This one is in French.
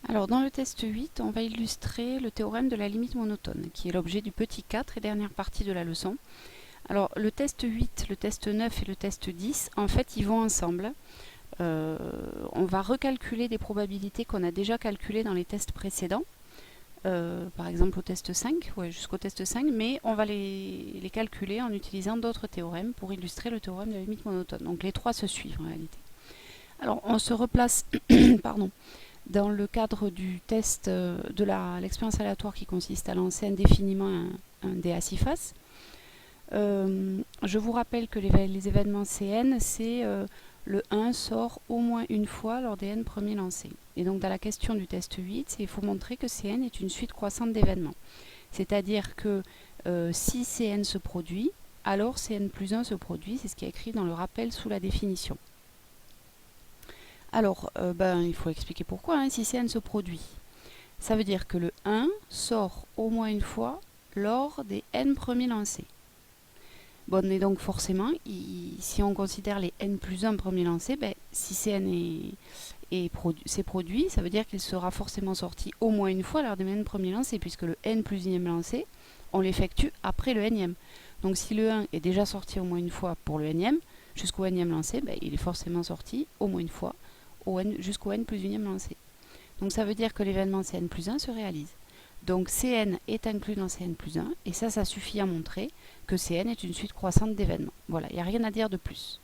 Alors dans le test 8, on va illustrer le théorème de la limite monotone, qui est l'objet du petit 4 et dernière partie de la leçon. Alors le test 8, le test 9 et le test 10, en fait, ils vont ensemble. On va recalculer des probabilités qu'on a déjà calculées dans les tests précédents, par exemple au test 5, jusqu'au test 5, mais on va les calculer en utilisant d'autres théorèmes pour illustrer le théorème de la limite monotone. Donc les trois se suivent en réalité. Alors on se replace pardon, dans le cadre du test de l'expérience aléatoire qui consiste à lancer indéfiniment un dé à 6 faces. Je vous rappelle que les événements Cn, c'est le 1 sort au moins une fois lors des n premiers lancés. Et donc dans la question du test 8, il faut montrer que Cn est une suite croissante d'événements. C'est-à-dire que si Cn se produit, alors Cn plus 1 se produit, c'est ce qui est écrit dans le rappel sous la définition. Alors, il faut expliquer pourquoi, si Cn se produit. Ça veut dire que le 1 sort au moins une fois lors des n premiers lancés. Bon, et donc forcément, si on considère les n plus 1 premiers lancés, si Cn s'est produit, ça veut dire qu'il sera forcément sorti au moins une fois lors des n premiers lancés, puisque le n plus 1e lancé, on l'effectue après le nème. Donc si le 1 est déjà sorti au moins une fois pour le nème, jusqu'au nème lancé, il est forcément sorti au moins une fois jusqu'au n plus 1e lancé. Donc ça veut dire que l'événement Cn plus 1 se réalise. Donc Cn est inclus dans Cn plus 1, et ça suffit à montrer que Cn est une suite croissante d'événements. Voilà, il n'y a rien à dire de plus.